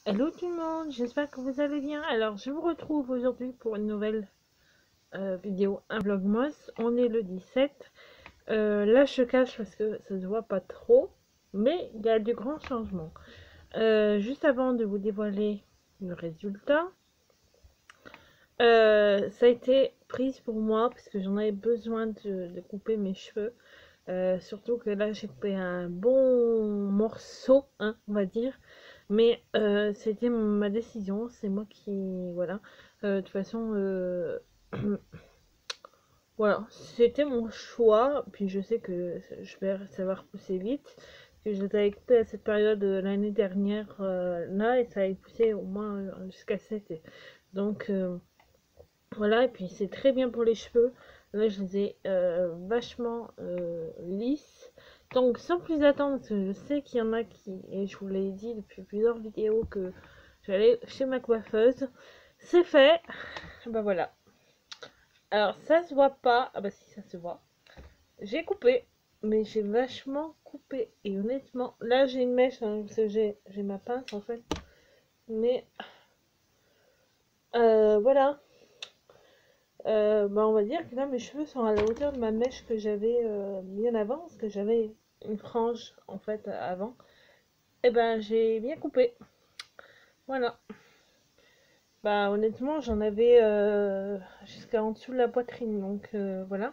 Hello tout le monde, j'espère que vous allez bien. Alors je vous retrouve aujourd'hui pour une nouvelle vidéo, un vlogmas. On est le 17. Là je cache parce que ça se voit pas trop, mais il y a du grand changement. Juste avant de vous dévoiler le résultat, ça a été prise pour moi parce que j'en avais besoin de couper mes cheveux. Surtout que là j'ai coupé un bon morceau, hein, on va dire. Mais c'était ma décision, c'est moi qui... Voilà. De toute façon, voilà, c'était mon choix. Puis je sais que ça va repousser vite. Que je les avais coupés à cette période l'année dernière, là, et ça avait poussé au moins jusqu'à cet été. Donc voilà, et puis c'est très bien pour les cheveux. Là, je les ai vachement lisses. Donc, sans plus attendre, parce que je sais qu'il y en a qui, et je vous l'ai dit depuis plusieurs vidéos, que j'allais chez ma coiffeuse. C'est fait. Ben voilà. Alors, ça se voit pas. Ah bah si, ça se voit. J'ai coupé, mais j'ai vachement coupé. Et honnêtement, là, j'ai une mèche, hein, parce que j'ai ma pince, en fait. Mais, voilà. Bah on va dire que là mes cheveux sont à la hauteur de ma mèche que j'avais bien avant, parce que j'avais une frange en fait avant. Et ben j'ai bien coupé. Voilà. Bah honnêtement j'en avais jusqu'à en dessous de la poitrine, donc voilà.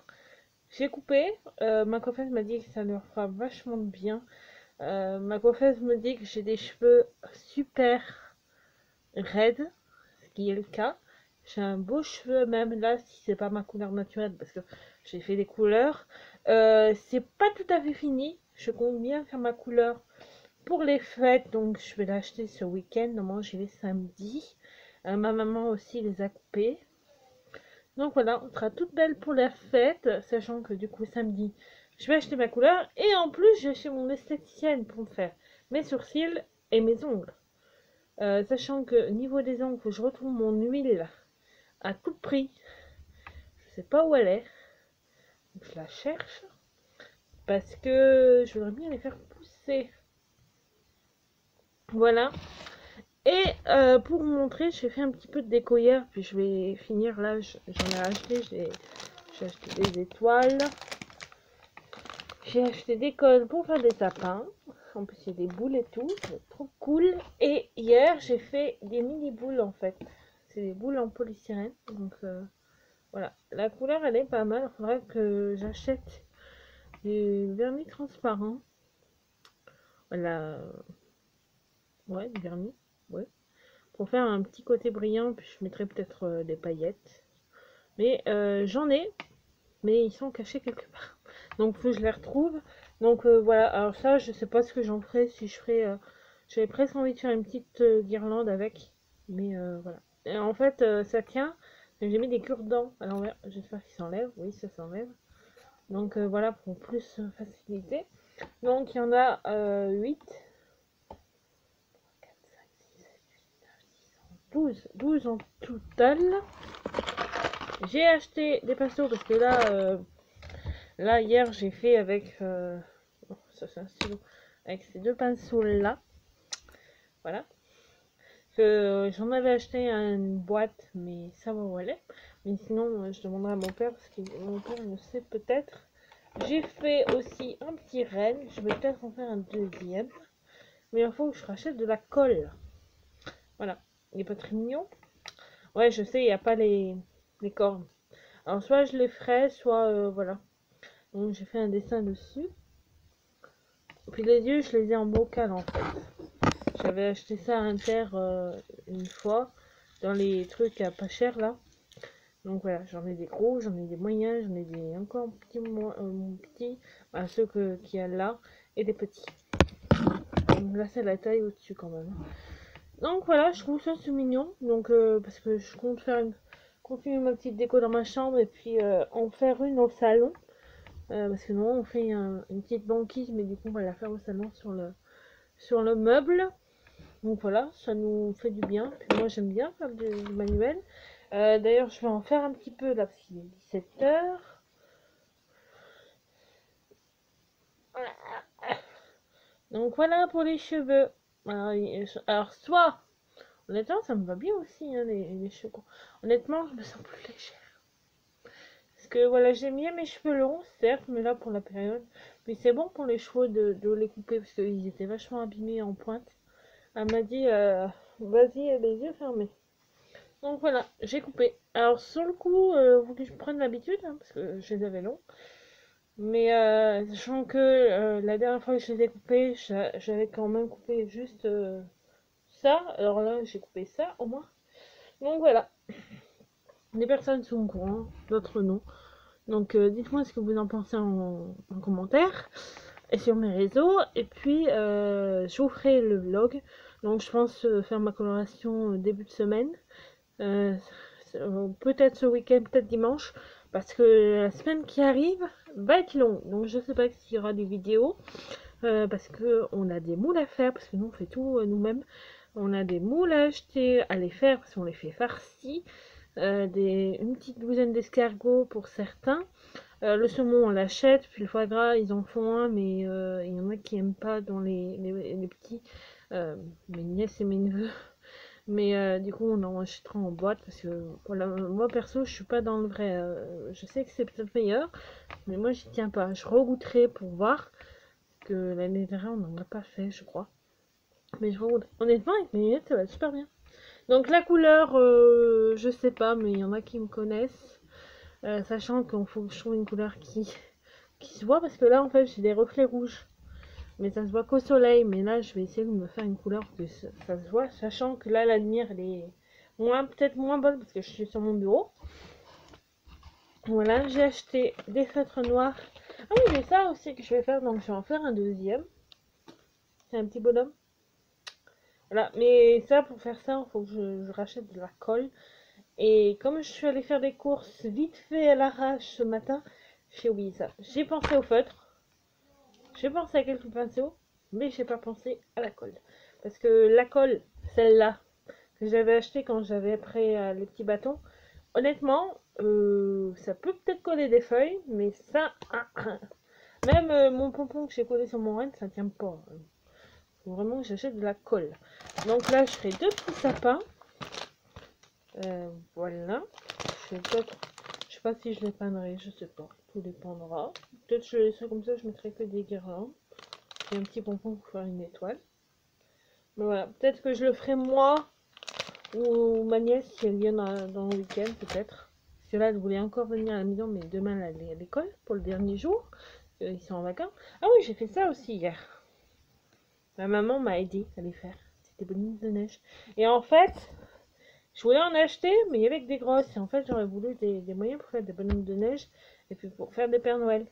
J'ai coupé. Ma coiffeuse m'a dit que ça leur fera vachement de bien. Ma coiffeuse me dit que j'ai des cheveux super raides, ce qui est le cas. J'ai un beau cheveu même là, si c'est pas ma couleur naturelle, parce que j'ai fait des couleurs. C'est pas tout à fait fini. Je compte bien faire ma couleur pour les fêtes, donc je vais l'acheter ce week-end. Normalement, j'y vais samedi. Ma maman aussi les a coupés. Donc voilà, on sera toute belle pour la fête, sachant que du coup samedi, je vais acheter ma couleur et en plus, je vais chez mon esthéticienne pour me faire mes sourcils et mes ongles. Sachant que niveau des ongles, faut que je retrouve mon huile à tout prix. Je sais pas où elle est. Donc je la cherche. Parce que je voudrais bien les faire pousser. Voilà. Et pour vous montrer, j'ai fait un petit peu de déco hier. Puis je vais finir là. J'en ai acheté. J'ai acheté des étoiles. J'ai acheté des cols pour faire des tapins. En plus, il y a des boules et tout. C'est trop cool. Et hier, j'ai fait des mini boules en fait. C'est des boules en polystyrène. Donc voilà. La couleur, elle est pas mal. Il faudrait que j'achète du vernis transparent. Voilà. Ouais, du vernis. Ouais. Pour faire un petit côté brillant. Puis je mettrai peut-être des paillettes. Mais j'en ai. Mais ils sont cachés quelque part. Donc faut que je les retrouve. Donc voilà, alors ça je sais pas ce que j'en ferai, si je ferai j'avais presque envie de faire une petite guirlande avec, mais voilà. Et en fait ça tient. J'ai mis des cure-dents à l'envers, j'espère qu'ils s'enlèvent. Oui, ça s'enlève. Donc voilà, pour plus faciliter. Donc il y en a 8, 4, 5, 6, 7, 8, 9, 10, 11, 12 en total. J'ai acheté des pinceaux parce que là, hier, j'ai fait avec... oh, ça, c'est un stylo. Avec ces deux pinceaux-là. Voilà. J'en avais acheté une boîte, mais ça va où elle est. Mais sinon, je demanderai à mon père, parce que mon père le sait peut-être. J'ai fait aussi un petit renne. Je vais peut-être en faire un deuxième. Mais il faut que je rachète de la colle. Voilà. Il n'est pas très mignon. Ouais, je sais, il n'y a pas les cornes. Alors, soit je les ferai, soit... voilà. Donc, j'ai fait un dessin dessus. Puis les yeux, je les ai en bocal en fait. J'avais acheté ça à Inter une fois, dans les trucs à pas cher là. Donc voilà, j'en ai des gros, j'en ai des moyens, j'en ai des encore petits, bah, ceux qu'il y a là, et des petits. Donc là, c'est la taille au-dessus quand même. Donc voilà, je trouve ça c'est mignon. Donc parce que je compte continuer ma petite déco dans ma chambre et puis en faire une au salon. Parce que non, on fait une petite banquise, mais du coup on va la faire au salon sur le meuble. Donc voilà, ça nous fait du bien. Puis moi j'aime bien faire du manuel. D'ailleurs je vais en faire un petit peu là parce qu'il est 17h. Donc voilà pour les cheveux. Alors soit Honnêtement, ça me va bien aussi, hein, les cheveux courts. Honnêtement, je me sens plus légère. Parce que voilà, j'aime bien mes cheveux longs, certes, mais là pour la période. Mais c'est bon pour les cheveux de les couper parce qu'ils étaient vachement abîmés en pointe. Elle m'a dit, vas-y, les yeux fermés. Donc voilà, j'ai coupé. Alors sur le coup, faut que je prenne l'habitude, hein, parce que je les avais longs. Mais sachant que la dernière fois que je les ai coupés, j'avais quand même coupé juste ça. Alors là, j'ai coupé ça au moins. Donc voilà, des personnes sont au courant, d'autres non. Donc dites-moi ce que vous en pensez en commentaire et sur mes réseaux. Et puis je vous ferai le vlog. Donc je pense faire ma coloration début de semaine. Euh, peut-être ce week-end, peut-être dimanche. Parce que la semaine qui arrive va être longue. Donc je sais pas s'il y aura des vidéos. Parce que on a des moules à faire. Parce que nous on fait tout nous-mêmes. On a des moules à acheter, à les faire. Parce qu'on les fait farcis. Une petite douzaine d'escargots pour certains. Le saumon on l'achète, puis le foie gras ils en font un, mais il y en a qui aiment pas dans les petits, mes nièces et mes neveux. Mais du coup on en achètera en boîte parce que voilà, moi perso je suis pas dans le vrai. Je sais que c'est peut-être meilleur, mais moi j'y tiens pas. Je regoûterai pour voir que l'année dernière on n'en a pas fait je crois. Mais je regoûterai. Honnêtement avec mes lunettes ça va super bien. Donc la couleur je sais pas, mais il y en a qui me connaissent. Sachant qu'il faut que je trouve une couleur qui se voit, parce que là en fait j'ai des reflets rouges, mais ça se voit qu'au soleil. Mais là je vais essayer de me faire une couleur que ça se voit, sachant que là la lumière elle est peut-être moins bonne parce que je suis sur mon bureau. Voilà, j'ai acheté des feutres noirs. Ah oui, j'ai ça aussi que je vais faire, donc je vais en faire un deuxième. C'est un petit bonhomme. Voilà, mais ça pour faire ça il faut que je rachète de la colle. Et comme je suis allée faire des courses vite fait à l'arrache ce matin, j'ai oublié ça. J'ai pensé au feutre, j'ai pensé à quelques pinceaux, mais j'ai pas pensé à la colle. Parce que la colle, celle-là, que j'avais acheté quand j'avais pris les petits bâtons, honnêtement, ça peut peut-être coller des feuilles, mais ça, même mon pompon que j'ai collé sur mon renne, ça tient pas. Faut vraiment que j'achète de la colle. Donc là, je ferai deux petits sapins. Voilà. Je sais pas si je les peindrai, je sais pas. Tout dépendra. Peut-être je laisserai comme ça, je mettrai que des guirlandes. Et un petit pompon pour faire une étoile. Mais voilà, peut-être que je le ferai moi ou ma nièce si elle vient dans le week-end, peut-être. Parce que là, elle voulait encore venir à la maison, mais demain elle est à l'école pour le dernier jour. Ils sont en vacances. Ah oui, j'ai fait ça aussi hier. Ma maman m'a aidé à les faire. C'était bonhommes de neige. Et en fait, je voulais en acheter, mais il y avait que des grosses. Et en fait, j'aurais voulu des moyens pour faire des bonhommes de neige et puis pour faire des Pères Noël.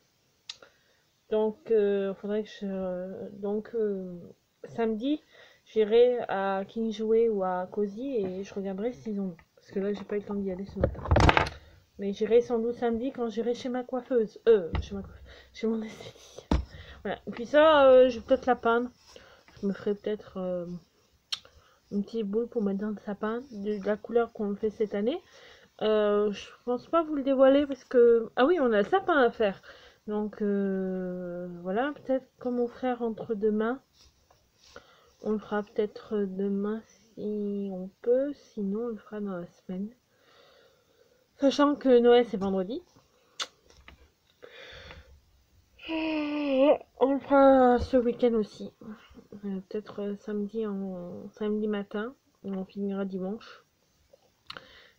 Donc, faudrait que samedi, j'irai à King Jouet ou à Cozy et je regarderai s'ils ont. Parce que là, j'ai pas eu le temps d'y aller ce matin. Mais j'irai sans doute samedi quand j'irai chez ma coiffeuse. Chez mon esthétique. Voilà. Et puis ça, je vais peut-être la peindre. Je me ferai peut-être une petite boule pour mettre dans le sapin de la couleur qu'on fait cette année. Je pense pas vous le dévoiler parce que... Ah oui, on a le sapin à faire. Donc voilà, peut-être comme mon frère entre demain. On le fera peut-être demain si on peut. Sinon, on le fera dans la semaine. Sachant que Noël c'est vendredi. On le fera ce week-end aussi. Peut-être samedi matin. On finira dimanche.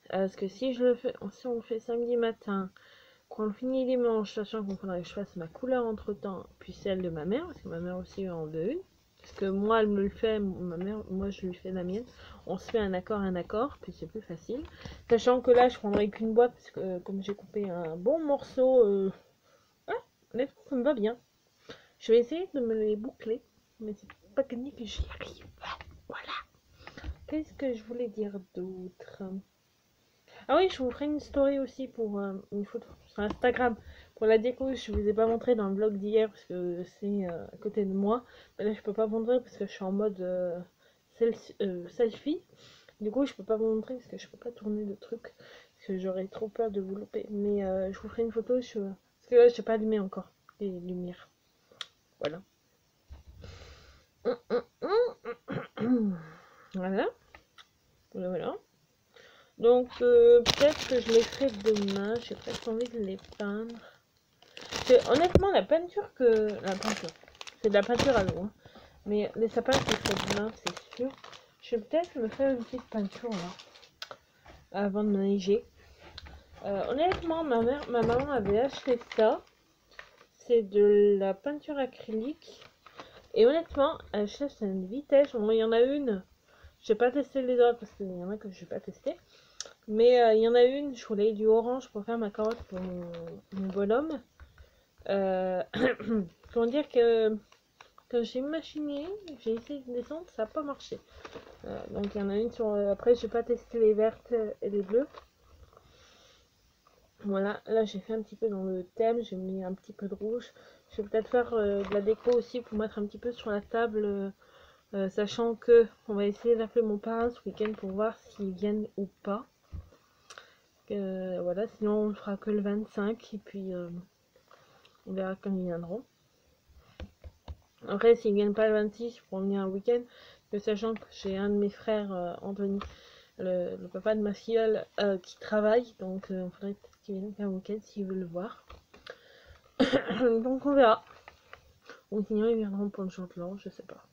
Parce que si on le fait samedi matin, qu'on le finit dimanche, sachant qu'il faudrait que je fasse ma couleur entre temps, puis celle de ma mère, parce que ma mère aussi en veut une. Parce que moi elle me le fait, ma mère, moi je lui fais la mienne. On se fait un accord, puis c'est plus facile. Sachant que là je prendrai qu'une boîte, parce que comme j'ai coupé un bon morceau, honnêtement ça me va bien. Je vais essayer de me les boucler, mais c'est pas gagné que j'y arrive. Voilà. Qu'est-ce que je voulais dire d'autre? Ah oui, je vous ferai une story aussi pour une photo sur Instagram. Pour la déco, je vous ai pas montré dans le vlog d'hier parce que c'est à côté de moi. Mais là, je peux pas vous montrer parce que je suis en mode selfie. Du coup, je peux pas vous montrer parce que je peux pas tourner le truc. Parce que j'aurais trop peur de vous louper. Mais je vous ferai une photo. Parce que là, je n'ai pas allumé encore les lumières. Voilà. Voilà. Voilà. Donc peut-être que je les ferai demain. J'ai presque envie de les peindre. Honnêtement, la peinture c'est de la peinture à l'eau. Hein. Mais les sapins que je ferai demain, c'est sûr. Je vais peut-être me faire une petite peinture là, avant de neiger. Honnêtement, ma maman avait acheté ça. C'est de la peinture acrylique. Et honnêtement, elle cherche à une vitesse. Bon, il y en a une. Je n'ai pas testé les autres parce qu'il y en a que je n'ai pas testé. Mais il y en a une, je voulais du orange pour faire ma carotte pour mon bonhomme. Comment dire que quand j'ai machiné, j'ai essayé de descendre, ça n'a pas marché. Donc il y en a une sur... après, j'ai pas testé les vertes et les bleues. Voilà, là j'ai fait un petit peu dans le thème, j'ai mis un petit peu de rouge. Je vais peut-être faire de la déco aussi pour mettre un petit peu sur la table, sachant que on va essayer d'appeler mon parrain ce week-end pour voir s'ils viennent ou pas. Voilà, sinon on ne fera que le 25 et puis on verra quand ils viendront. Après, s'ils viennent pas le 26, ils pourront venir un week-end. Sachant que j'ai un de mes frères, Anthony, le papa de ma filleule, qui travaille. Donc, il faudrait peut-être qu'il vienne un week-end s'il veut le voir. Donc, on verra. Ou sinon, ils viendront pour le jour de l'an, je sais pas.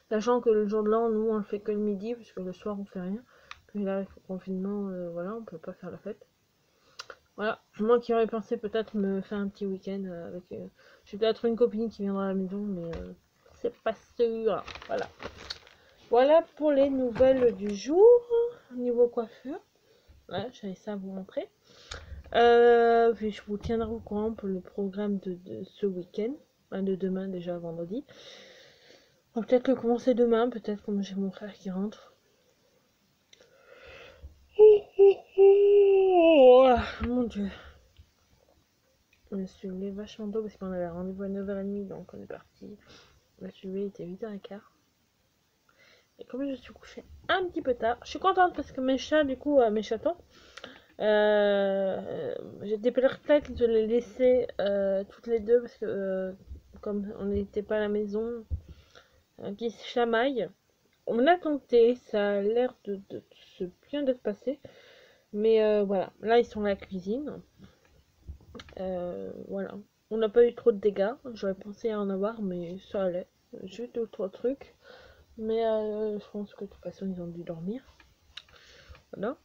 Sachant que le jour de l'an, nous, on le fait que le midi, puisque le soir, on fait rien. Puis là, avec le confinement, voilà, on peut pas faire la fête. Voilà, moi qui aurais pensé peut-être me faire un petit week-end avec... j'ai peut-être une copine qui viendra à la maison, mais c'est pas sûr. Voilà. Voilà pour les nouvelles du jour. Niveau coiffure. Voilà, j'avais ça à vous montrer. Puis je vous tiendrai au courant pour le programme de ce week-end. Enfin, de demain déjà, vendredi. On va peut-être le commencer demain, peut-être comme j'ai mon frère qui rentre. Oh, mon dieu. Je me suis levée vachement tôt parce qu'on avait rendez-vous à 9h30, donc on est parti. Je me suis levée, il était 8h15. Et comme je suis couchée un petit peu tard, je suis contente parce que mes chats, du coup, mes chatons, j'étais perplexe de les laisser toutes les deux parce que comme on n'était pas à la maison, qui se chamaillent. On a tenté, ça a l'air de se bien d'être passé. Mais voilà, là ils sont à la cuisine. Voilà. On n'a pas eu trop de dégâts. J'aurais pensé à en avoir, mais ça allait. J'ai eu 2 ou 3 trucs. Mais je pense que de toute façon ils ont dû dormir. Voilà.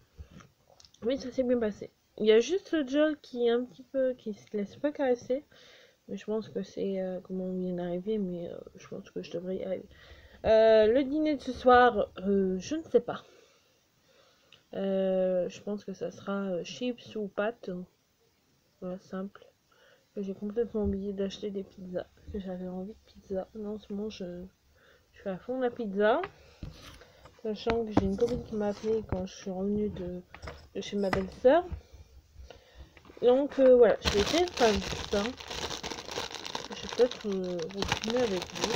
Mais ça s'est bien passé. Il y a juste Joel qui est un petit peu, qui se laisse pas caresser. Mais je pense que c'est comment on vient d'arriver, mais je pense que je devrais y arriver. Le dîner de ce soir, je ne sais pas. Je pense que ça sera chips ou pâtes. Voilà, simple. J'ai complètement oublié d'acheter des pizzas. Parce que j'avais envie de pizza. Là, en ce moment, je fais à fond la pizza. Sachant que j'ai une copine qui m'a appelé quand je suis revenue de chez ma belle-sœur. Donc voilà, je vais essayer de faire ça. Je vais peut-être vous filmer avec vous.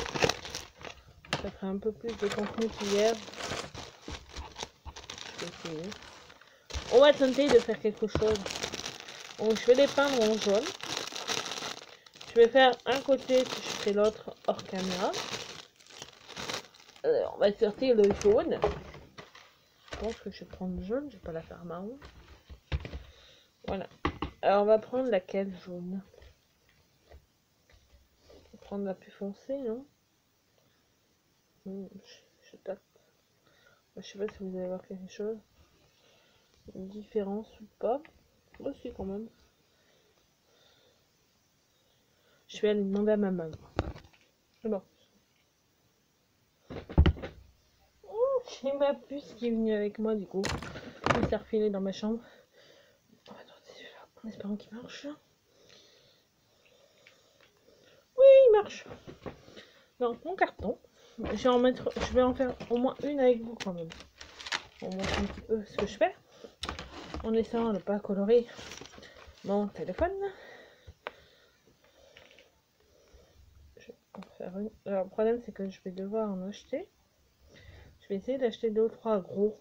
Ça ferait un peu plus de contenu qu'hier. Je vais essayer. On va tenter de faire quelque chose. Donc je vais les peindre en jaune. Je vais faire un côté puis je ferai l'autre hors caméra. On va sortir le jaune. Je pense que je vais prendre le jaune, je vais pas la faire marron. Voilà. Alors on va prendre laquelle jaune? On va prendre la plus foncée, non? Je tape. Je sais pas si vous allez voir quelque chose. Une différence ou pas. Aussi quand même. Je vais aller demander à ma maman. C'est bon. J'ai ma puce qui est venue avec moi du coup. Il s'est refilé dans ma chambre. On va tenter celui-là en espérant qu'il marche. Oui, il marche. Donc mon carton. Je vais en faire au moins une avec vous quand même. On montre un petit peu ce que je fais. En essayant de ne pas colorer mon téléphone. Je vais en faire une. Alors le problème c'est que je vais devoir en acheter. Je vais essayer d'acheter 2 ou 3 gros.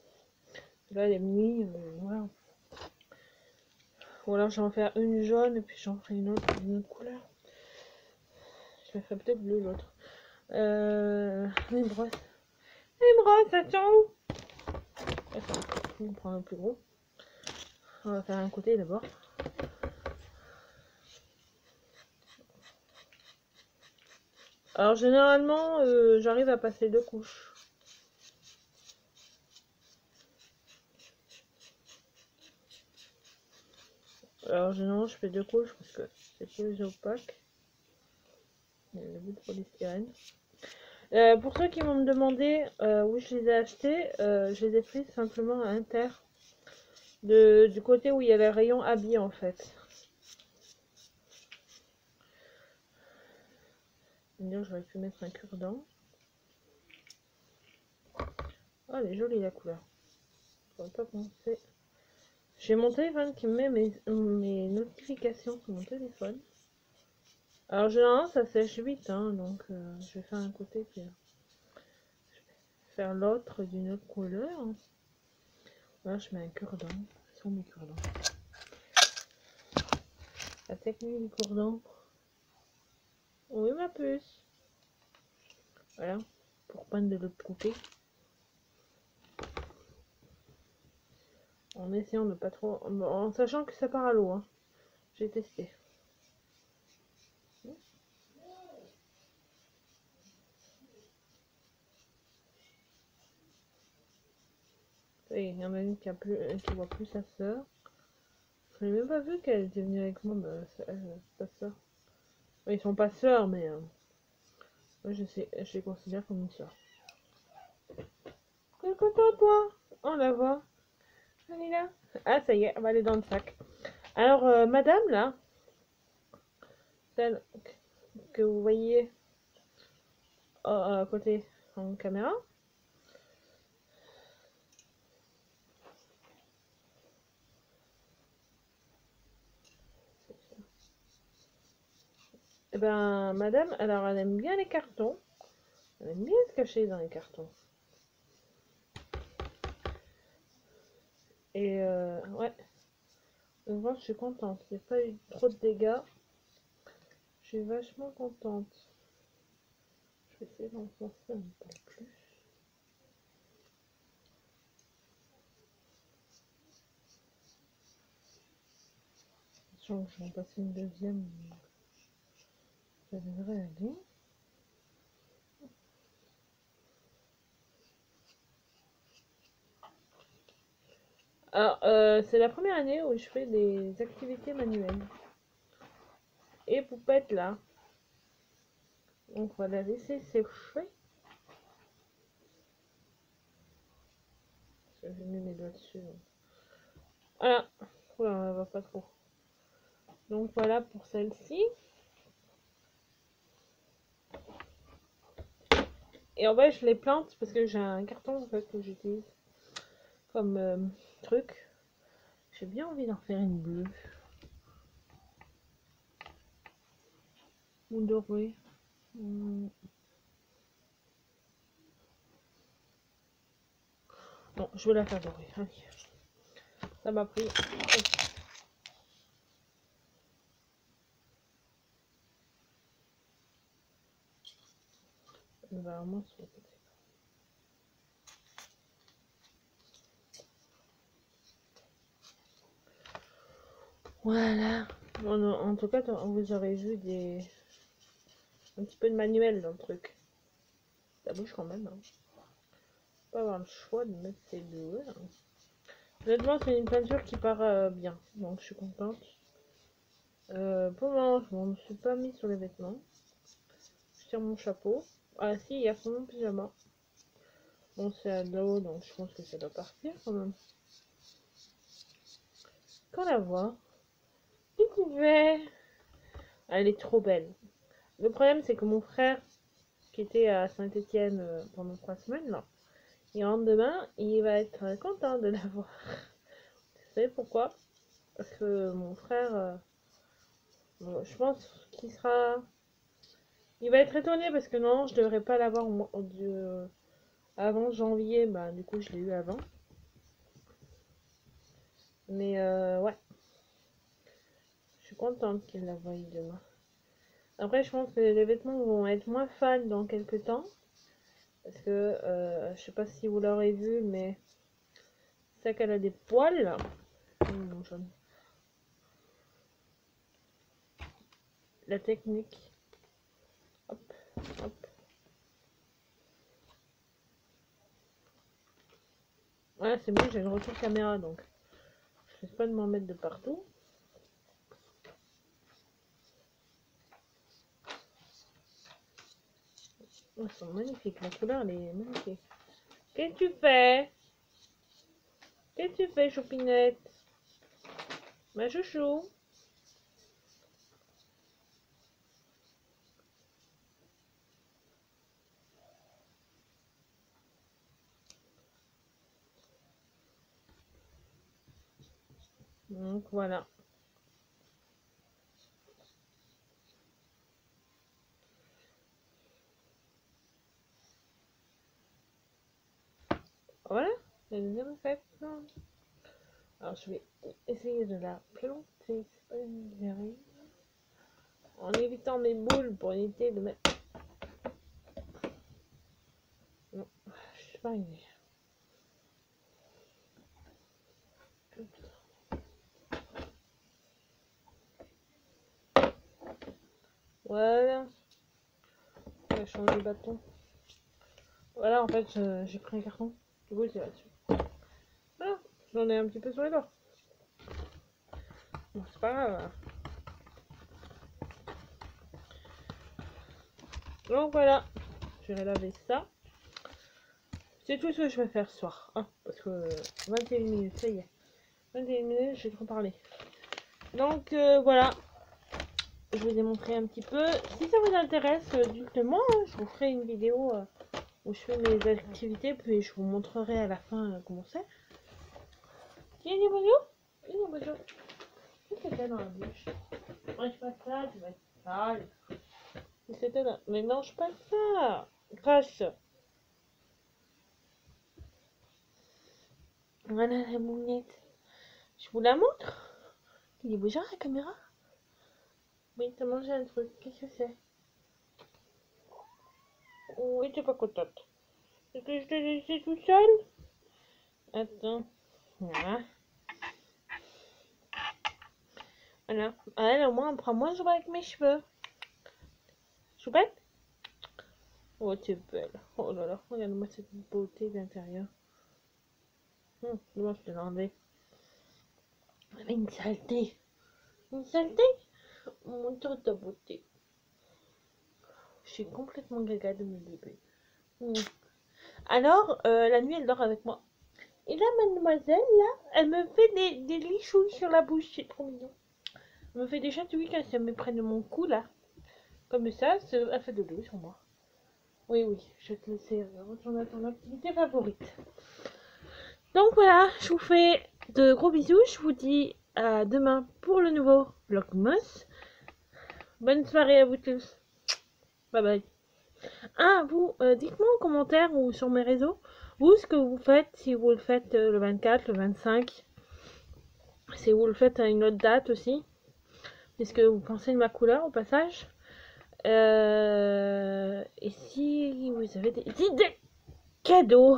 Là les mini, voilà. Ou alors je vais en faire une jaune et puis j'en ferai une autre d'une autre couleur. Je la ferai peut-être bleu l'autre. Les brosses. Les brosses, elles sont où? On prend un plus gros. On va faire un côté d'abord. Alors généralement, j'arrive à passer 2 couches. Alors généralement, je fais 2 couches parce que c'est plus opaque. Le bout de polystyrène. Pour ceux qui vont me demander où je les ai achetés, je les ai pris simplement à Inter. Du côté où il y a les rayons habits en fait. J'aurais pu mettre un cure-dent. Oh, elle est jolie la couleur. J'aurais pas pensé. J'ai mon téléphone qui me met mes notifications sur mon téléphone. Alors généralement ça sèche vite, hein, donc je vais faire un côté puis je vais faire l'autre d'une autre couleur. Là je mets un cure-dent. Ce sont mes cure-dents. La technique du cure-dent. Oui ma puce. Voilà, pour peindre de l'autre côté. En essayant de pas trop... En sachant que ça part à l'eau, hein. J'ai testé. Et il y en a une qui voit plus sa soeur. Je n'ai même pas vu qu'elle était venue avec moi, sa soeur. Ils sont pas sœurs, mais moi je les considère comme une soeur. T'es content toi? On la voit. Elle est là. Ah ça y est, elle va aller dans le sac. Alors madame là, celle que vous voyez à côté en caméra. Et ben madame, alors elle aime bien les cartons. Elle aime bien se cacher dans les cartons. Et ouais. Donc moi je suis contente. Il n'y a pas eu trop de dégâts. Je suis vachement contente. Je vais essayer d'enfoncer un peu plus. Je vais en passer une deuxième. Ça devrait aller. Alors, c'est la première année où je fais des activités manuelles. Et Poupette là. Donc on va la laisser sécher. J'ai mis mes doigts dessus. Voilà. Oula, elle va pas trop. Donc voilà pour celle-ci. Et en vrai, je les plante parce que j'ai un carton en fait que j'utilise comme truc. J'ai bien envie d'en faire une bleue. Ou dorée. Non, je vais la faire dorée. Allez. Ça m'a pris. Vraiment sur le côté. Voilà. Bon, en tout cas, vous aurez vu un petit peu de manuel dans le truc. Ça bouge quand même. Hein. Pas avoir le choix de mettre ces deux. Hein. Honnêtement, c'est une peinture qui part bien. Donc, je suis contente. Pour le moment, je ne me suis pas mis sur les vêtements. Je tire mon chapeau. Ah si, il y a son pyjama. Bon, c'est à l'eau, donc je pense que ça doit partir quand même. Qu'on la voit. Petit verre. Elle est trop belle. Le problème, c'est que mon frère, qui était à Saint-Étienne pendant 3 semaines, là, il rentre demain, il va être content de la voir. Vous savez pourquoi? Parce que mon frère, je pense qu'il sera... Il va être étonné parce que non, je devrais pas l'avoir avant janvier, bah du coup je l'ai eu avant. Mais ouais, je suis contente qu'il la voie demain. Après, je pense que les vêtements vont être moins fans dans quelques temps. Parce que, je sais pas si vous l'aurez vu, mais C'est qu'elle a des poils. Mon jaune. La technique. Hop, hop. Ouais, c'est bon, j'ai une retour caméra donc. Je ne sais pas de m'en mettre de partout. Oh, elles sont magnifiques, la couleur elle est magnifique. Qu'est-ce que tu fais? Qu'est-ce que tu fais, Choupinette? Ma chouchou. Donc voilà. Voilà, la deuxième faite. Alors je vais essayer de la planter, c'est pas une j'y arrive. En évitant mes boules pour éviter de mettre. Non, je suis pas arrivée. Voilà. Je vais changer de bâton. Voilà, en fait, j'ai pris un carton. Du coup, c'est là-dessus. Voilà, j'en ai un petit peu sur les doigts. Bon, c'est pas grave. Donc voilà, je vais laver ça. C'est tout ce que je vais faire ce soir. Hein, parce que 21 minutes, ça y est. 21 minutes, j'ai trop parlé. Donc voilà. Je vais démontrer un petit peu. Si ça vous intéresse, dites-moi. Je vous ferai une vidéo où je fais mes activités. Puis je vous montrerai à la fin comment c'est. Tiens, dis bonjour. Dis bonjour. Qu'est-ce que t'as dans la bouche? Mange pas ça, tu vas être sale. Qu'est-ce que t'as dans... Mais mange pas ça. Crache. Voilà la mounette. Je vous la montre. Tu dis bonjour à la caméra. Oui, t'as mangé un truc. Qu'est-ce que c'est? Oui, t'es pas contente. Est-ce que je t'ai laissé tout seul? Attends. Voilà. Voilà. Elle, au moins, elle prend moins jouer avec mes cheveux. Choupette? Oh, t'es belle. Oh là là, regarde-moi cette beauté de l'intérieur. Moi, je te l'ai enlevé. Mais une saleté. Une saleté? Montre ta beauté. Je suis complètement gaga de mon bébé. Alors, la nuit, elle dort avec moi. Et là, mademoiselle, là, elle me fait des lichouilles sur la bouche. C'est trop mignon. Elle me fait des chatouilles quand elle me prend de mon cou, là. Comme ça, elle fait de l'eau sur moi. Oui, oui, je te laisse retourner à ton activité favorite. Donc voilà, je vous fais de gros bisous. Je vous dis à demain pour le nouveau Vlogmas. Bonne soirée à vous tous. Bye bye. Ah, vous, dites-moi en commentaire ou sur mes réseaux, vous, ce que vous faites, si vous le faites le 24, le 25, si vous le faites à une autre date aussi. Qu'est-ce que vous pensez de ma couleur au passage? Et si vous avez des idées cadeaux,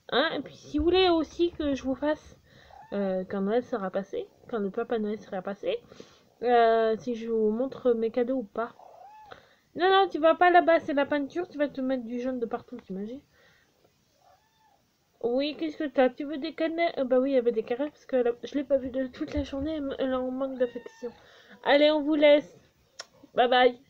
hein, et puis si vous voulez aussi que je vous fasse quand Noël sera passé, quand le Papa Noël sera passé, si je vous montre mes cadeaux ou pas. Non, non, tu vas pas là-bas, c'est la peinture, tu vas te mettre du jaune de partout, t'imagines? Oui, qu'est-ce que t'as? Tu veux des canettes? Bah oui, il y avait des canettes parce que je l'ai pas vue de toute la journée, elle en manque d'affection. Allez, on vous laisse. Bye bye.